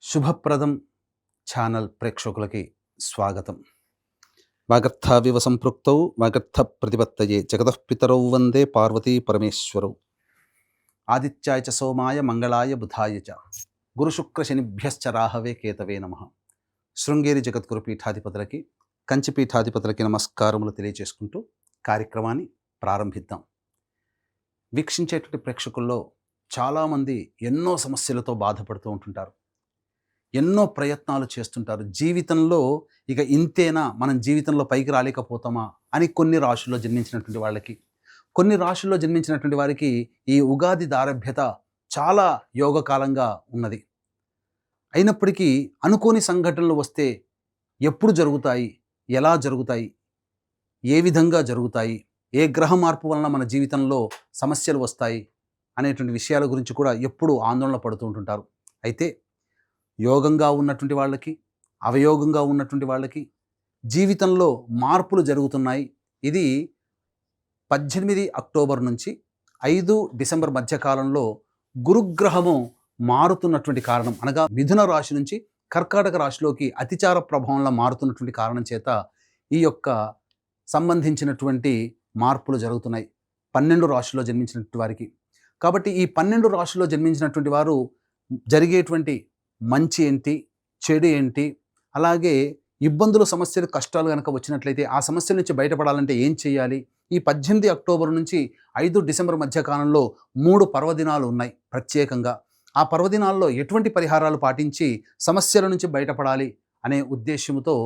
శుభప్రదం ఛానల్ ప్రేక్షకులకి స్వాగతం. వాగర్థావివ సంపృక్తౌ వాగర్థ ప్రతిపత్తయే జగతఃపితరౌ వందే పార్వతీ పరమేశ్వరౌ. ఆదిత్యాయ చ సోమాయ మంగళాయ బుధాయ చ గురుశుక్ర శనిభ్యశ్చ రాహవే కేతవే నమః. శృంగేరి జగద్గురు పీఠాధిపతులకి, కంచి పీఠాధిపతులకి నమస్కారములు తెలియజేసుకుంటూ కార్యక్రమాన్ని ప్రారంభిద్దాం. వీక్షించేటువంటి ప్రేక్షకుల్లో చాలామంది ఎన్నో సమస్యలతో బాధపడుతూ ఉంటుంటారు. ఎన్నో ప్రయత్నాలు చేస్తుంటారు. జీవితంలో ఇక ఇంతేనా, మనం జీవితంలో పైకి రాలేకపోతామా అని కొన్ని రాశుల్లో జన్మించినటువంటి వాళ్ళకి, కొన్ని రాశుల్లో జన్మించినటువంటి వారికి ఈ ఉగాది దారభ్యత చాలా యోగకాలంగా ఉన్నది. అయినప్పటికీ అనుకోని సంఘటనలు వస్తే ఎప్పుడు జరుగుతాయి, ఎలా జరుగుతాయి, ఏ విధంగా జరుగుతాయి, ఏ గ్రహ మార్పు వలన మన జీవితంలో సమస్యలు వస్తాయి అనేటువంటి విషయాల గురించి కూడా ఎప్పుడూ ఆందోళన పడుతూ ఉంటుంటారు. అయితే యోగంగా ఉన్నటువంటి వాళ్ళకి, అవయోగంగా ఉన్నటువంటి వాళ్ళకి జీవితంలో మార్పులు జరుగుతున్నాయి. ఇది 18 అక్టోబర్ నుంచి 5 డిసెంబర్ మధ్యకాలంలో గురుగ్రహము మారుతున్నటువంటి కారణం, అనగా మిథున రాశి నుంచి కర్కాటక రాశిలోకి అతిచార ప్రభావంలో మారుతున్నటువంటి కారణం చేత ఈ యొక్క సంబంధించినటువంటి మార్పులు జరుగుతున్నాయి 12 రాశుల్లో జన్మించినటువంటి వారికి. కాబట్టి ఈ 12 రాశుల్లో జన్మించినటువంటి వారు జరిగేటువంటి మంచి ఏంటి, చెడు ఏంటి, అలాగే ఇబ్బందులు, సమస్యలు, కష్టాలు కనుక వచ్చినట్లయితే ఆ సమస్యల నుంచి బయటపడాలంటే ఏం చేయాలి, ఈ 18 అక్టోబర్ నుంచి 5 డిసెంబర్ మధ్యకాలంలో 3 పర్వదినాలు ఉన్నాయి ప్రత్యేకంగా. ఆ పర్వదినాల్లో ఎటువంటి పరిహారాలు పాటించి సమస్యల నుంచి బయటపడాలి అనే ఉద్దేశంతో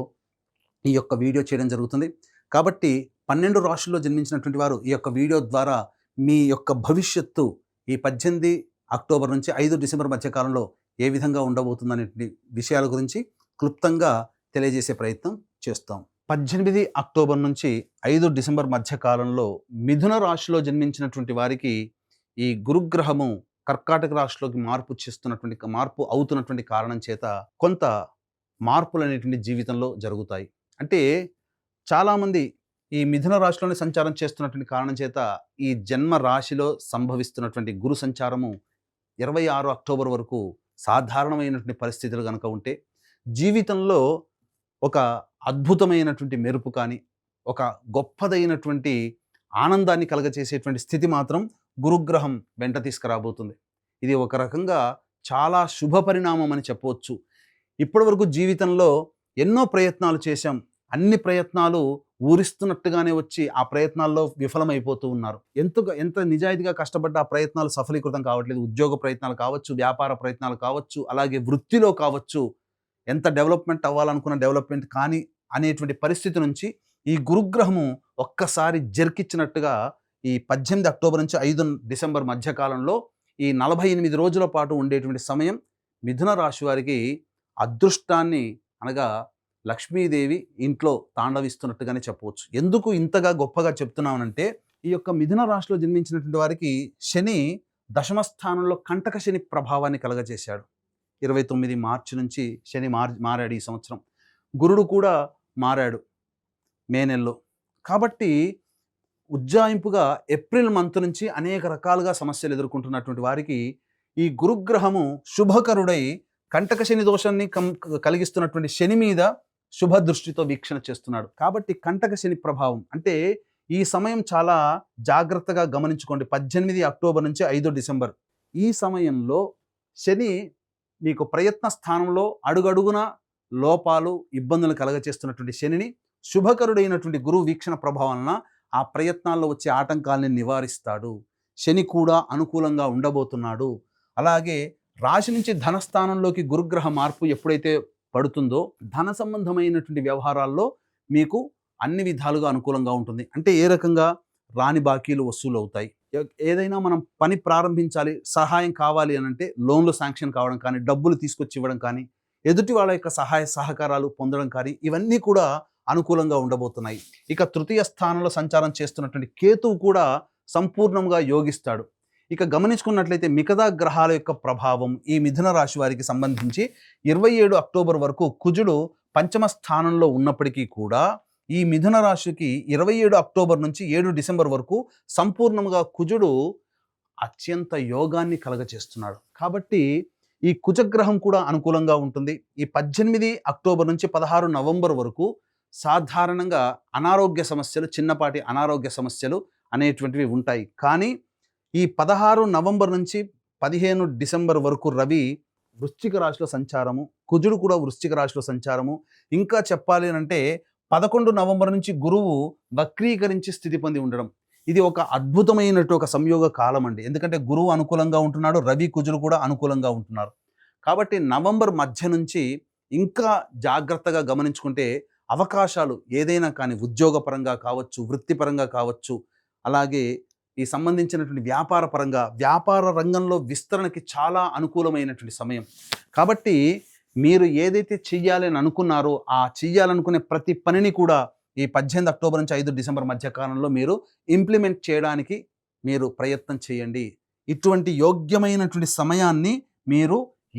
ఈ యొక్క వీడియో చేయడం జరుగుతుంది. కాబట్టి 12 రాశుల్లో జన్మించినటువంటి వారు ఈ యొక్క వీడియో ద్వారా మీ యొక్క భవిష్యత్తు ఈ 18 అక్టోబర్ నుంచి 5 డిసెంబర్ మధ్యకాలంలో ఏ విధంగా ఉండబోతుందనే విషయాల గురించి క్లుప్తంగా తెలియజేసే ప్రయత్నం చేస్తాం. 18 అక్టోబర్ నుంచి 5 డిసెంబర్ మధ్యకాలంలో మిథున రాశిలో జన్మించినటువంటి వారికి ఈ గురుగ్రహము కర్కాటక రాశిలోకి మార్పు అవుతున్నటువంటి కారణం చేత కొంత మార్పులు అనేటువంటి జీవితంలో జరుగుతాయి. అంటే చాలామంది ఈ మిథున రాశిలోనే సంచారం చేస్తున్నటువంటి కారణం చేత ఈ జన్మ రాశిలో సంభవిస్తున్నటువంటి గురు సంచారము 26 అక్టోబర్ వరకు సాధారణమైనటువంటి పరిస్థితులు కనుక ఉంటే, జీవితంలో ఒక అద్భుతమైనటువంటి మెరుపు కానీ, ఒక గొప్పదైనటువంటి ఆనందాన్ని కలగచేసేటువంటి స్థితి మాత్రం గురుగ్రహం వెంట తీసుకురాబోతుంది. ఇది ఒక రకంగా చాలా శుభ పరిణామం అని చెప్పవచ్చు. ఇప్పటివరకు జీవితంలో ఎన్నో ప్రయత్నాలు చేశాం, అన్ని ప్రయత్నాలు ఊరిస్తున్నట్టుగానే వచ్చి ఆ ప్రయత్నాల్లో విఫలమైపోతూ ఉన్నారు. ఎంత నిజాయితీగా కష్టపడ్డ ఆ ప్రయత్నాలు సఫలీకృతం కావట్లేదు. ఉద్యోగ ప్రయత్నాలు కావచ్చు, వ్యాపార ప్రయత్నాలు కావచ్చు, అలాగే వృత్తిలో కావచ్చు, ఎంత డెవలప్మెంట్ అవ్వాలనుకున్న డెవలప్మెంట్ కానీ అనేటువంటి పరిస్థితి నుంచి ఈ గురుగ్రహము ఒక్కసారి జర్కిచ్చినట్టుగా ఈ 18 అక్టోబర్ నుంచి 5 డిసెంబర్ మధ్యకాలంలో ఈ 48 రోజుల పాటు ఉండేటువంటి సమయం మిథున రాశి వారికి అదృష్టాన్ని, అనగా లక్ష్మీదేవి ఇంట్లో తాండవిస్తున్నట్టుగానే చెప్పవచ్చు. ఎందుకు ఇంతగా గొప్పగా చెప్తున్నానంటే, ఈ యొక్క మిథున రాశిలో జన్మించినటువంటి వారికి శని దశమ స్థానంలో కంటక శని ప్రభావాన్ని కలగజేశాడు. 29 మార్చి నుంచి శని మారాడు ఈ సంవత్సరం. గురుడు కూడా మారాడు మే నెలలో. కాబట్టి ఉజ్జాయింపుగా ఏప్రిల్ మంత్ నుంచి అనేక రకాలుగా సమస్యలు ఎదుర్కొంటున్నటువంటి వారికి ఈ గురుగ్రహము శుభకరుడై కంటక శని దోషాన్ని కలిగిస్తున్నటువంటి శని మీద శుభ దృష్టితో వీక్షణ చేస్తున్నాడు. కాబట్టి కంటక శని ప్రభావం అంటే ఈ సమయం చాలా జాగ్రత్తగా గమనించుకోండి. 18 అక్టోబర్ నుంచి 5 డిసెంబర్ ఈ సమయంలో శని మీకు ప్రయత్న స్థానంలో అడుగడుగున లోపాలు, ఇబ్బందులు కలగచేస్తున్నటువంటి శనిని శుభకరుడైనటువంటి గురువు వీక్షణ ప్రభావం వలన ఆ ప్రయత్నాల్లో వచ్చే ఆటంకాలని నివారిస్తాడు. శని కూడా అనుకూలంగా ఉండబోతున్నాడు. అలాగే రాశి నుంచి ధనస్థానంలోకి గురుగ్రహ మార్పు ఎప్పుడైతే పడుతుందో ధన సంబంధమైనటువంటి వ్యవహారాల్లో మీకు అన్ని విధాలుగా అనుకూలంగా ఉంటుంది. అంటే ఏ రకంగా, రాని బాకీలు వసూలు అవుతాయి. ఏదైనా మనం పని ప్రారంభించాలి, సహాయం కావాలి అని అంటే లోన్లు శాంక్షన్ కావడం కానీ, డబ్బులు తీసుకొచ్చి ఇవ్వడం కానీ, ఎదుటి వాళ్ళ యొక్క సహాయ సహకారాలు పొందడం కానీ, ఇవన్నీ కూడా అనుకూలంగా ఉండబోతున్నాయి. ఇక తృతీయ స్థానంలో సంచారం చేస్తున్నటువంటి కేతువు కూడా సంపూర్ణంగా యోగిస్తాడు. ఇక గమనించుకున్నట్లయితే మిగతా గ్రహాల యొక్క ప్రభావం ఈ మిథున రాశి వారికి సంబంధించి 27 అక్టోబర్ వరకు కుజుడు పంచమ స్థానంలో ఉన్నప్పటికీ కూడా ఈ మిథున రాశికి 27 అక్టోబర్ నుంచి 7 డిసెంబర్ వరకు సంపూర్ణంగా కుజుడు అత్యంత యోగాన్ని కలగచేస్తున్నాడు. కాబట్టి ఈ కుజగ్రహం కూడా అనుకూలంగా ఉంటుంది. ఈ 18 అక్టోబర్ నుంచి 16 నవంబర్ వరకు సాధారణంగా అనారోగ్య సమస్యలు, చిన్నపాటి అనారోగ్య సమస్యలు అనేటువంటివి ఉంటాయి. కానీ ఈ 16 నవంబర్ నుంచి 15 డిసెంబర్ వరకు రవి వృశ్చిక రాశిలో సంచారము, కుజుడు కూడా వృశ్చిక రాశిలో సంచారము, ఇంకా చెప్పాలి అంటే 11 నవంబర్ నుంచి గురువు వక్రీకరించి స్థితి పొంది ఉండడం. ఇది ఒక అద్భుతమైనటు ఒక సంయోగ కాలం అండి. ఎందుకంటే గురువు అనుకూలంగా ఉంటున్నాడు, రవి కుజులు కూడా అనుకూలంగా ఉంటున్నారు. కాబట్టి నవంబర్ మధ్య నుంచి ఇంకా జాగ్రత్తగా గమనించుకుంటే అవకాశాలు ఏదైనా కానీ ఉద్యోగపరంగా కావచ్చు, వృత్తిపరంగా కావచ్చు, అలాగే ఈ సంబంధించినటువంటి వ్యాపార పరంగా, వ్యాపార రంగంలో విస్తరణకి చాలా అనుకూలమైనటువంటి సమయం. కాబట్టి మీరు ఏదైతే చెయ్యాలని అనుకున్నారో ఆ చెయ్యాలనుకునే ప్రతి పనిని కూడా ఈ 18 అక్టోబర్ నుంచి 5 డిసెంబర్ మధ్య కాలంలో మీరు ఇంప్లిమెంట్ చేయడానికి మీరు ప్రయత్నం చేయండి. ఇటువంటి యోగ్యమైనటువంటి సమయాన్ని మీరు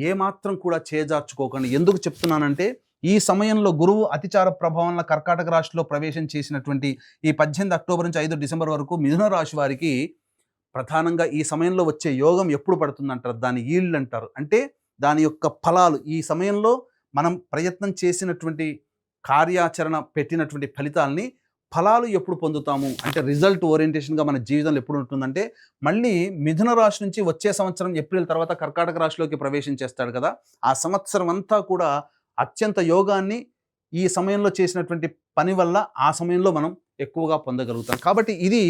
ఏమాత్రం కూడా చేజార్చుకోకండి. ఎందుకు చెప్తున్నానంటే ఈ సమయంలో గురువు అతిచార ప్రభావం కర్కాటక రాశిలో ప్రవేశం చేసినటువంటి ఈ 18 అక్టోబర్ నుంచి 5 డిసెంబర్ వరకు మిథున రాశి వారికి ప్రధానంగా ఈ సమయంలో వచ్చే యోగం ఎప్పుడు పడుతుందంటారు, దాని ఈల్డ్ అంటారు. అంటే దాని యొక్క ఫలాలు ఈ సమయంలో మనం ప్రయత్నం చేసినటువంటి కార్యాచరణ పెట్టినటువంటి ఫలితాలని ఫలాలు ఎప్పుడు పొందుతాము అంటే రిజల్ట్ ఓరియంటేషన్గా మన జీవితంలో ఎప్పుడు ఉంటుందంటే మళ్ళీ మిథున రాశి నుంచి వచ్చే సంవత్సరం ఏప్రిల్ తర్వాత కర్కాటక రాశిలోకి ప్రవేశం చేస్తాడు కదా, ఆ సంవత్సరం అంతా కూడా అత్యంత యోగాన్ని ఈ సమయంలో చేసినటువంటి పని వల్ల ఆ సమయంలో మనం ఎక్కువగా పొందగలుగుతాం. కాబట్టి ఇది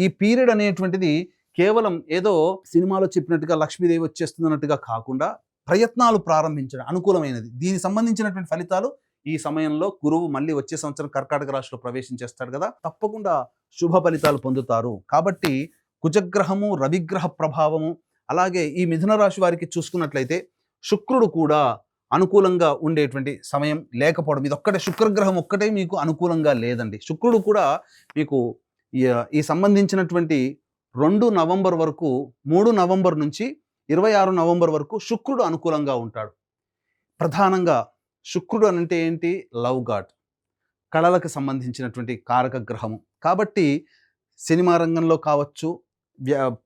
ఈ పీరియడ్ అనేటువంటిది కేవలం ఏదో సినిమాలో చెప్పినట్టుగా లక్ష్మీదేవి వచ్చేస్తుంది అన్నట్టుగా కాకుండా ప్రయత్నాలు ప్రారంభించడం అనుకూలమైనది. దీనికి సంబంధించినటువంటి ఫలితాలు ఈ సమయంలో గురువు మళ్ళీ వచ్చే సంవత్సరం కర్కాటక రాశిలో ప్రవేశం చేస్తాడు కదా, తప్పకుండా శుభ ఫలితాలు పొందుతారు. కాబట్టి కుజగ్రహము, రవిగ్రహ ప్రభావము, అలాగే ఈ మిథున రాశి వారికి చూసుకున్నట్లయితే శుక్రుడు కూడా అనుకూలంగా ఉండేటువంటి సమయం లేకపోవడం, ఇది ఒక్కటే శుక్రగ్రహం ఒక్కటే మీకు అనుకూలంగా లేదండి. శుక్రుడు కూడా మీకు ఈ సంబంధించినటువంటి 2 నవంబర్ వరకు, 3 నవంబర్ నుంచి 26 నవంబర్ వరకు శుక్రుడు అనుకూలంగా ఉంటాడు. ప్రధానంగా శుక్రుడు అంటే ఏంటి? లవ్ గాడ్, కళలకు సంబంధించినటువంటి కారక గ్రహము. కాబట్టి సినిమా రంగంలో కావచ్చు,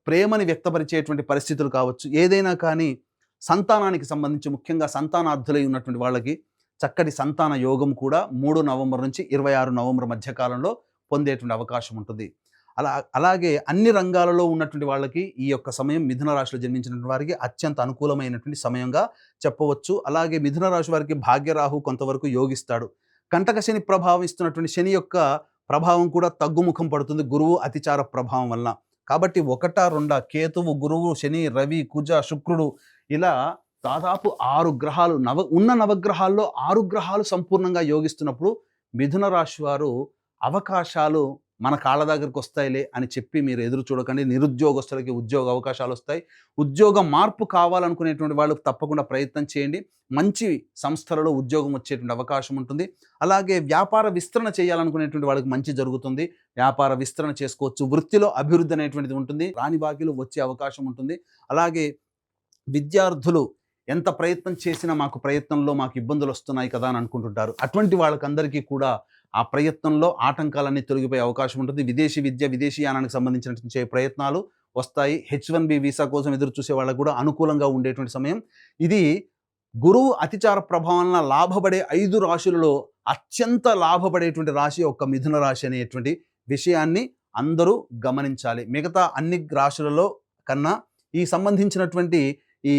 ప్రేమని వ్యక్తపరిచేటువంటి పరిస్థితులు కావచ్చు, ఏదైనా కానీ సంతానానికి సంబంధించి ముఖ్యంగా సంతానార్థులై ఉన్నటువంటి వాళ్ళకి చక్కటి సంతాన యోగం కూడా 3 నవంబర్ నుంచి 26 నవంబర్ మధ్యకాలంలో పొందేటువంటి అవకాశం ఉంటుంది. అలాగే అన్ని రంగాలలో ఉన్నటువంటి వాళ్ళకి ఈ యొక్క సమయం మిథున రాశిలో జన్మించినటువంటి వారికి అత్యంత అనుకూలమైనటువంటి సమయంగా చెప్పవచ్చు. అలాగే మిథున రాశి వారికి భాగ్యరాహు కొంతవరకు యోగిస్తాడు. కంటక శని ప్రభావం ఇస్తున్నటువంటి శని యొక్క ప్రభావం కూడా తగ్గుముఖం పడుతుంది గురువు అతిచార ప్రభావం వల్ల. కాబట్టి 1, 2 కేతువు, గురువు, శని, రవి, కుజ, శుక్రుడు ఇలా దాదాపు 6 గ్రహాలు ఉన్న నవగ్రహాల్లో 6 గ్రహాలు సంపూర్ణంగా యోగిస్తున్నప్పుడు మిథున రాశి వారు అవకాశాలు మన కాళ్ళ దగ్గరికి వస్తాయిలే అని చెప్పి మీరు ఎదురు చూడకండి. నిరుద్యోగస్తులకి ఉద్యోగ అవకాశాలు వస్తాయి. ఉద్యోగ మార్పు కావాలనుకునేటువంటి వాళ్ళు తప్పకుండా ప్రయత్నం చేయండి. మంచి సంస్థలలో ఉద్యోగం వచ్చేటువంటి అవకాశం ఉంటుంది. అలాగే వ్యాపార విస్తరణ చేయాలనుకునేటువంటి వాళ్ళకి మంచి జరుగుతుంది. వ్యాపార విస్తరణ చేసుకోవచ్చు. వృత్తిలో అభివృద్ధి అనేటువంటిది ఉంటుంది. రాని బాకీలు వచ్చే అవకాశం ఉంటుంది. అలాగే విద్యార్థులు ఎంత ప్రయత్నం చేసినా ప్రయత్నంలో మాకు ఇబ్బందులు వస్తున్నాయి కదా అని అనుకుంటుంటారు. అటువంటి వాళ్ళకందరికీ కూడా ఆ ప్రయత్నంలో ఆటంకాలన్నీ తొలగిపోయే అవకాశం ఉంటుంది. విదేశీ విద్య, విదేశీయానానికి సంబంధించినటువంటి ప్రయత్నాలు వస్తాయి. H1B వీసా కోసం ఎదురు చూసే వాళ్ళకు కూడా అనుకూలంగా ఉండేటువంటి సమయం ఇది. గురువు అతిచార ప్రభావం లాభపడే 5 రాశులలో అత్యంత లాభపడేటువంటి రాశి ఒక మిథున రాశి అనేటువంటి విషయాన్ని అందరూ గమనించాలి. మిగతా అన్ని రాశులలో కన్నా ఈ సంబంధించినటువంటి ఈ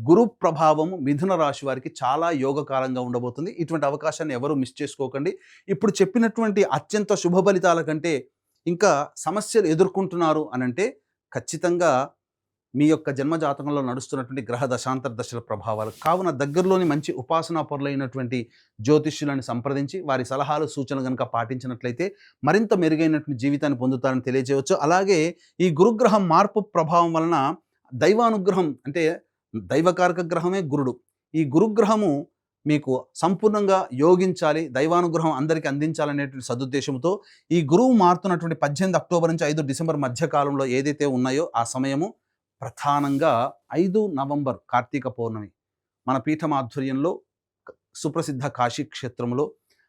గురు ప్రభావము మిథున రాశి వారికి చాలా యోగకాలంగా ఉండబోతుంది. ఇటువంటి అవకాశాన్ని ఎవరు మిస్ చేసుకోకండి. ఇప్పుడు చెప్పినటువంటి అత్యంత శుభ ఫలితాల కంటే ఇంకా సమస్యలు ఎదుర్కొంటున్నారు అనంటే ఖచ్చితంగా మీ యొక్క జన్మజాతకంలో నడుస్తున్నటువంటి గ్రహ దశాంతర దశల ప్రభావాలు. కావున దగ్గరలోని మంచి ఉపాసనా పరులైనటువంటి జ్యోతిష్యులను సంప్రదించి వారి సలహాలు, సూచనలు కనుక పాటించినట్లయితే మరింత మెరుగైనటువంటి జీవితాన్ని పొందుతారని తెలియజేయవచ్చు. అలాగే ఈ గురుగ్రహం మార్పు ప్రభావం వలన దైవానుగ్రహం అంటే దైవకారక గ్రహమే గురుడు. ఈ గురుగ్రహము మీకు సంపూర్ణంగా యోగించాలి, దైవానుగ్రహం అందరికీ అందించాలనేటువంటి సదుద్దేశంతో ఈ గురువు మారుతున్నటువంటి 18 అక్టోబర్ నుంచి 5 డిసెంబర్ మధ్యకాలంలో ఏదైతే ఉన్నాయో ఆ సమయము ప్రధానంగా 5 నవంబర్ కార్తీక పౌర్ణమి మన పీఠం ఆధ్వర్యంలో సుప్రసిద్ధ కాశీ క్షేత్రంలో,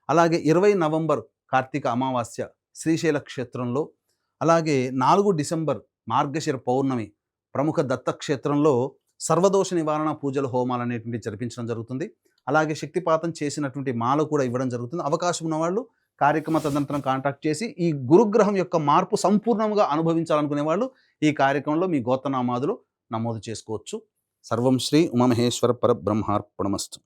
అలాగే 20 నవంబర్ కార్తీక అమావాస్య శ్రీశైల క్షేత్రంలో, అలాగే 4 డిసెంబర్ మార్గశిర పౌర్ణమి ప్రముఖ దత్తక్షేత్రంలో సర్వదోష నివారణ పూజలు, హోమాలు అనేటువంటివి జరిపించడం జరుగుతుంది. అలాగే శక్తిపాతం చేసినటువంటి మాల కూడా ఇవ్వడం జరుగుతుంది. అవకాశం ఉన్నవాళ్ళు కార్యక్రమ తదనంతరం కాంటాక్ట్ చేసి ఈ గురుగ్రహం యొక్క మార్పు సంపూర్ణంగా అనుభవించాలనుకునే వాళ్ళు ఈ కార్యక్రమంలో మీ గోత్రనామాదులు నమోదు చేసుకోవచ్చు. సర్వం శ్రీ ఉమామహేశ్వర పరబ్రహ్మార్పణమస్తు.